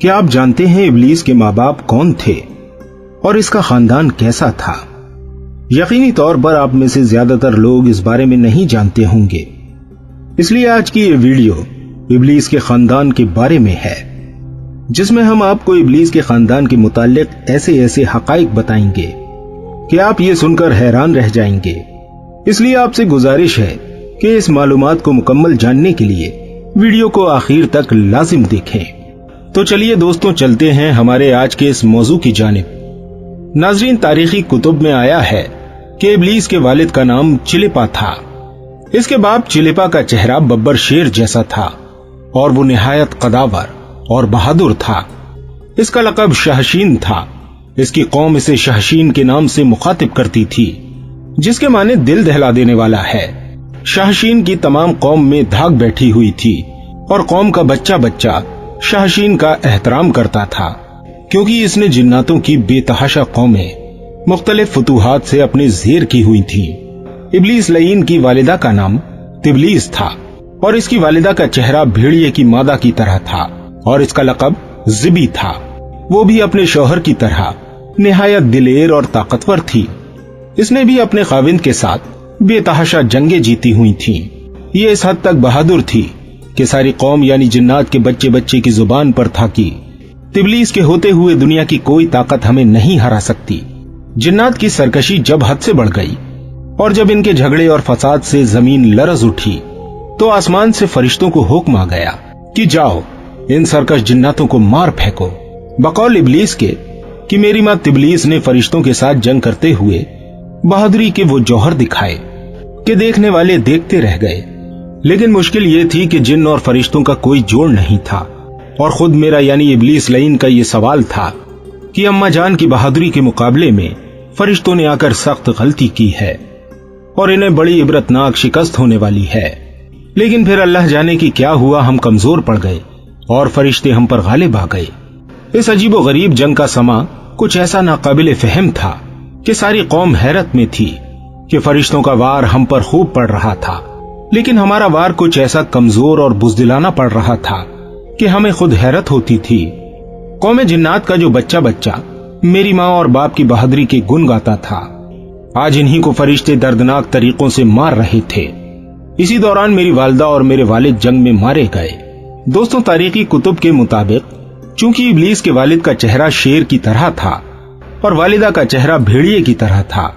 क्या आप जानते हैं इब्लीस के माँ बाप कौन थे और इसका खानदान कैसा था? यकीनी तौर पर आप में से ज्यादातर लोग इस बारे में नहीं जानते होंगे, इसलिए आज की ये वीडियो इब्लीस के खानदान के बारे में है, जिसमें हम आपको इब्लीस के खानदान के मुताल्लिक ऐसे ऐसे हकाइक बताएंगे कि आप ये सुनकर हैरान रह जाएंगे। इसलिए आपसे गुजारिश है कि इस मालूमात को मुकम्मल जानने के लिए वीडियो को आखिर तक लाजिम देखें। तो चलिए दोस्तों, चलते हैं हमारे आज के इस मौजू की जानिब। नाज़रीन, तारीखी कुतुब में आया है कि इब्लीस के वालिद का नाम चिलिपा था। इसके बाप चिलिपा का चेहरा बब्बर शेर जैसा था और वो निहायत कदावर और बहादुर था। इसका लक़ब शहशीन था। इसकी कौम इसे शहशीन के नाम से मुखातिब करती थी, जिसके माने दिल दहला देने वाला है। शहशीन की तमाम कौम में धाक बैठी हुई थी और कौम का बच्चा बच्चा शहशीन का एहतराम करता था, क्योंकि इसने जिन्नातों की बेतहाशा कौमें मुख्तलिफ फुतूहात से अपने ज़ेर की हुई थी। इब्लीस लईन की वालिदा का नाम तिबलीस था और इसकी वालिदा का चेहरा भेड़िए की मादा की तरह था और इसका लक़ब ज़िबी था। वो भी अपने शौहर की तरह निहायत दिलेर और ताकतवर थी। इसने भी अपने खाविंद के साथ बेतहाशा जंगें जीती हुई थीं। ये इस हद तक बहादुर थी कि सारी कौम यानी जिन्नात के बच्चे बच्चे की जुबान पर था कि तिबलीस के होते हुए दुनिया की कोई ताकत हमें नहीं हरा सकती। जिन्नात की सरकशी जब हद से बढ़ गई और जब इनके झगड़े और फसाद से जमीन लरज उठी, तो आसमान से फरिश्तों को हुक्म आ गया कि जाओ इन सरकश जिन्नातों को मार फेंको। बकौल इब्लीस के कि मेरी माँ तिबलीस ने फरिश्तों के साथ जंग करते हुए बहादुरी के वो जौहर दिखाए कि देखने वाले देखते रह गए। लेकिन मुश्किल ये थी कि जिन्न और फरिश्तों का कोई जोड़ नहीं था और खुद मेरा यानी इब्लीस लईन का ये सवाल था कि अम्मा जान की बहादुरी के मुकाबले में फरिश्तों ने आकर सख्त गलती की है और इन्हें बड़ी इबरतनाक शिकस्त होने वाली है। लेकिन फिर अल्लाह जाने की क्या हुआ, हम कमजोर पड़ गए और फरिश्ते हम पर गालिब आ गए। इस अजीबो गरीब जंग का समा कुछ ऐसा नाकाबिले फहम था कि सारी कौम हैरत में थी कि फरिश्तों का वार हम पर खूब पड़ रहा था, लेकिन हमारा वार कुछ ऐसा कमजोर और बुज़दिलाना पड़ रहा था कि हमें खुद हैरत होती थी। कौम जिन्नात का जो बच्चा बच्चा मेरी माँ और बाप की बहादुरी के गुण गाता था, आज इन्हीं को फरिश्ते दर्दनाक तरीकों से मार रहे थे। इसी दौरान मेरी वालिदा और मेरे वालिद जंग में मारे गए। दोस्तों, तारीखी कुतुब के मुताबिक चूंकि इब्लीस के वालिद का चेहरा शेर की तरह था और वालिदा का चेहरा भेड़िए की तरह था,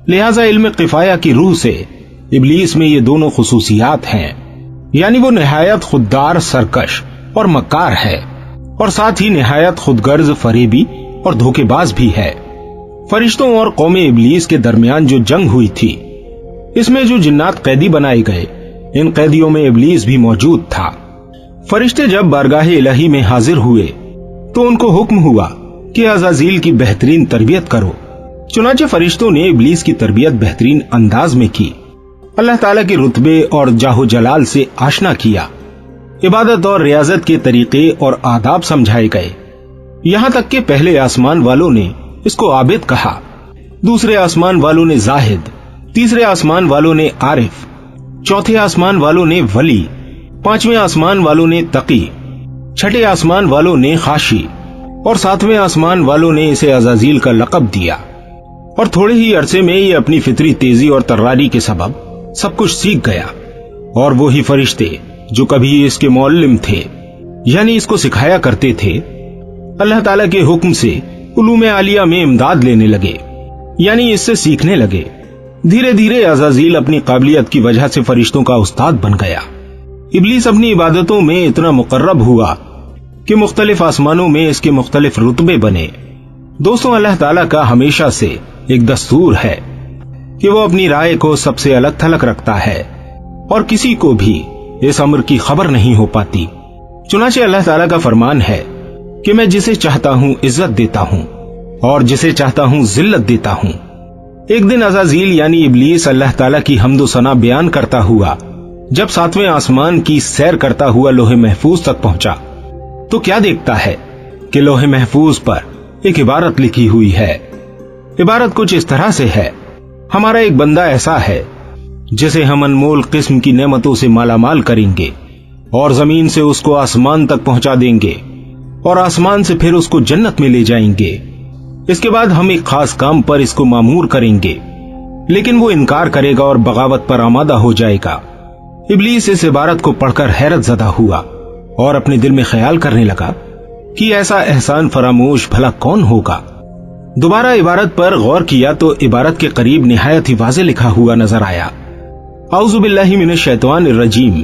लिहाजा इल्म किफाया की रूह से इब्लीस में ये दोनों खुसूसियात हैं, यानी वो निहायत खुददार, सरकश और मक्कार है और साथ ही निहायत खुदगर्ज, फरेबी और धोखेबाज भी है। फरिश्तों और कौम इब्लीस के दरमियान जो जंग हुई थी, इसमें जो जिन्नात कैदी बनाए गए, इन कैदियों में इब्लीस भी मौजूद था। फरिश्ते जब बारगाह इलाही में हाजिर हुए तो उनको हुक्म हुआ कि अज़ाज़ील की बेहतरीन तरबियत करो। चुनाचे फरिश्तों ने इब्लीस की तरबियत बेहतरीन अंदाज में की, अल्लाह ताला के रुतबे और जाहो जलाल से आशना किया, इबादत और रियाजत के तरीके और आदाब समझाए गए। यहाँ तक कि पहले आसमान वालों ने इसको आबिद कहा, दूसरे आसमान वालों ने जाहिद, तीसरे आसमान वालों ने आरिफ, चौथे आसमान वालों ने वली, पांचवें आसमान वालों ने तकी, छठे आसमान वालों ने खाशी और सातवें आसमान वालों ने इसे अज़ाज़ील का लक़ब दिया। और थोड़े ही अरसे में ये अपनी फितरी तेजी और तर्रारी के सबब सब कुछ सीख गया और वो ही फरिश्ते जो कभी इसके मौल्लिम थे, यानी इसको सिखाया करते थे, अल्लाह ताला के हुक्म से उलूम आलिया में इमदाद लेने लगे, यानी इससे सीखने लगे। धीरे धीरे अज़ाज़ील अपनी काबिलियत की वजह से फरिश्तों का उस्ताद बन गया। इब्लीस अपनी इबादतों में इतना मुकर्रब हुआ कि मुख्तलिफ आसमानों में इसके मुख्तलिफ रुतबे बने। दोस्तों, अल्लाह ताला का हमेशा से एक दस्तूर है कि वो अपनी राय को सबसे अलग थलग रखता है और किसी को भी इस अमर की खबर नहीं हो पाती। चुनाचे अल्लाह ताला का फरमान है कि मैं जिसे चाहता हूँ इज्जत देता हूँ और जिसे चाहता हूँ जिल्लत देता हूँ। एक दिन अज़ाज़ील यानी इब्लीस अल्लाह ताला की हम्दो सना बयान करता हुआ जब सातवें आसमान की सैर करता हुआ लोहे महफूज तक पहुंचा, तो क्या देखता है कि लोहे महफूज पर एक इबारत लिखी हुई है। इबारत कुछ इस तरह से है, हमारा एक बंदा ऐसा है जिसे हम अनमोल किस्म की नेमतों से मालामाल करेंगे और जमीन से उसको आसमान तक पहुंचा देंगे और आसमान से फिर उसको जन्नत में ले जाएंगे। इसके बाद हम एक खास काम पर इसको मामूर करेंगे, लेकिन वो इनकार करेगा और बगावत पर आमादा हो जाएगा। इब्लीस इस इबारत को पढ़कर हैरत ज़दा हुआ और अपने दिल में ख्याल करने लगा कि ऐसा एहसान फरामोश भला कौन होगा। दोबारा इबारत पर गौर किया तो इबारत के करीब निहायत ही वाज़े लिखा हुआ नजर आया, औज़ु बिल्लाहि मिनश शैतानिर रजीम।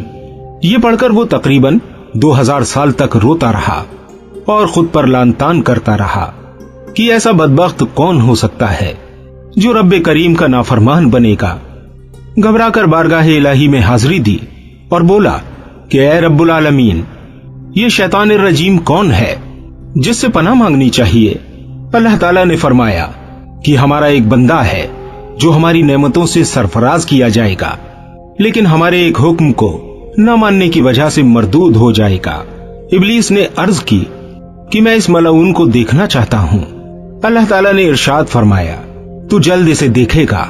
ये पढ़कर वो तकरीबन 2000 साल तक रोता रहा और खुद पर लानतान करता रहा कि ऐसा बदबख्त कौन हो सकता है जो रब्बे करीम का नाफरमान बनेगा। घबराकर बारगाह इलाही में हाजिरी दी और बोला कि ऐ रब्बुल आलमीन, ये शैतानिर रजीम कौन है जिससे पनाह मांगनी चाहिए। अल्लाह ताला ने फरमाया कि हमारा एक बंदा है जो हमारी नेमतों से सरफराज किया जाएगा, लेकिन हमारे एक हुक्म को न मानने की वजह से मरदूद हो जाएगा। इब्लीस ने अर्ज की कि मैं इस मलऊन को देखना चाहता हूं। अल्लाह ताला ने इरशाद फरमाया, तू जल्द इसे देखेगा।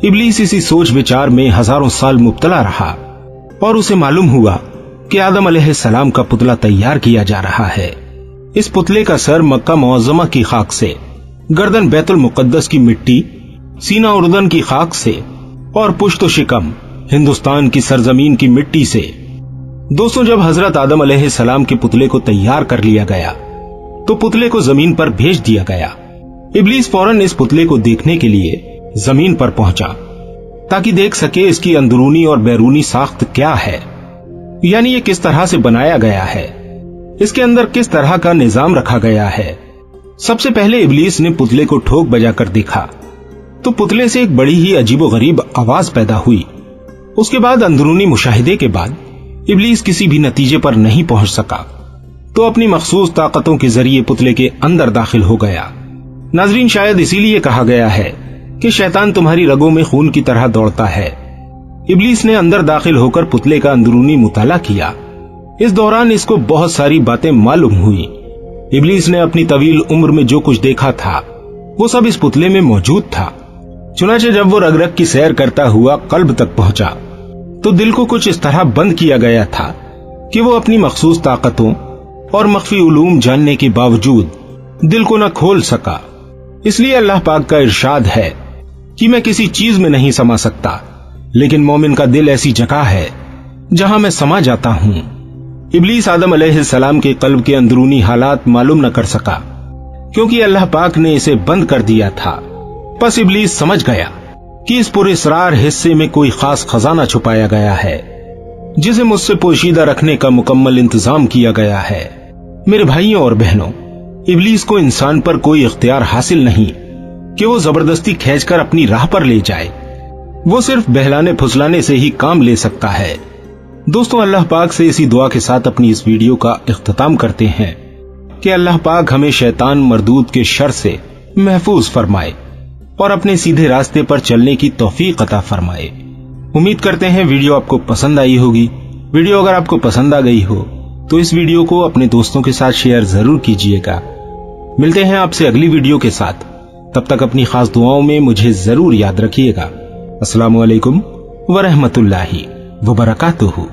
इब्लीस इसी सोच विचार में हजारों साल मुब्तला रहा और उसे मालूम हुआ कि आदम अलैहिस्सलाम का पुतला तैयार किया जा रहा है। इस पुतले का सर मक्का मुअज़्ज़मा की खाक से, गर्दन बैतुल मुक़द्दस की मिट्टी, सीना उर्दन की खाक से और पुश्त शिकम हिंदुस्तान की सरजमीन की मिट्टी से। दोस्तों, जब हजरत आदम अलैहिस्सलाम के पुतले को तैयार कर लिया गया तो पुतले को जमीन पर भेज दिया गया। इब्लीस फौरन इस पुतले को देखने के लिए जमीन पर पहुंचा ताकि देख सके इसकी अंदरूनी और बैरूनी साख्त क्या है, यानी ये किस तरह से बनाया गया है, इसके अंदर किस तरह का निजाम रखा गया है। सबसे पहले इब्लीस ने पुतले को ठोक बजाकर देखा तो पुतले से एक बड़ी ही अजीबोगरीब आवाज पैदा हुई। उसके बाद अंदरूनी मुशाहिदे के बाद इब्लीस किसी भी नतीजे पर नहीं पहुंच सका तो अपनी मखसूस ताकतों के जरिए पुतले के अंदर दाखिल हो गया। नाजरीन, शायद इसीलिए कहा गया है कि शैतान तुम्हारी रगों में खून की तरह दौड़ता है। इब्लीस ने अंदर दाखिल होकर पुतले का अंदरूनी मुताला किया। इस दौरान इसको बहुत सारी बातें मालूम हुई। इब्लीस ने अपनी तवील उम्र में जो कुछ देखा था वो सब इस पुतले में मौजूद था। चुनाचे जब वो रग रग की सैर करता हुआ कल्ब तक पहुंचा तो दिल को कुछ इस तरह बंद किया गया था कि वो अपनी मखसूस ताकतों और मख्फी उलूम जानने के बावजूद दिल को न खोल सका। इसलिए अल्लाह पाक का इरशाद है कि मैं किसी चीज में नहीं समा सकता, लेकिन मोमिन का दिल ऐसी जगह है जहां मैं समा जाता हूं। इब्लीस आदम अलैहिस्सलाम के कल्ब के अंदरूनी हालात मालूम न कर सका क्योंकि अल्लाह पाक ने इसे बंद कर दिया था। बस इब्लीस समझ गया कि इस पुरस्रार हिस्से में कोई खास खजाना छुपाया गया है जिसे मुझसे पोशीदा रखने का मुकम्मल इंतजाम किया गया है। मेरे भाइयों और बहनों, इब्लीस को इंसान पर कोई इख्तियार हासिल नहीं कि वो जबरदस्ती खींचकर अपनी राह पर ले जाए। वो सिर्फ बहलाने फुसलाने से ही काम ले सकता है। दोस्तों, अल्लाह पाक से इसी दुआ के साथ अपनी इस वीडियो का इख्तिताम करते हैं कि अल्लाह पाक हमें शैतान मरदूद के शर से महफूज फरमाए और अपने सीधे रास्ते पर चलने की तौफीक अता फरमाए। उम्मीद करते हैं वीडियो आपको पसंद आई होगी। वीडियो अगर आपको पसंद आ गई हो तो इस वीडियो को अपने दोस्तों के साथ शेयर जरूर कीजिएगा। मिलते हैं आपसे अगली वीडियो के साथ। तब तक अपनी खास दुआओं में मुझे जरूर याद रखिएगा। अस्सलामु अलैकुम व रहमतुल्लाहि व बरकातुहू।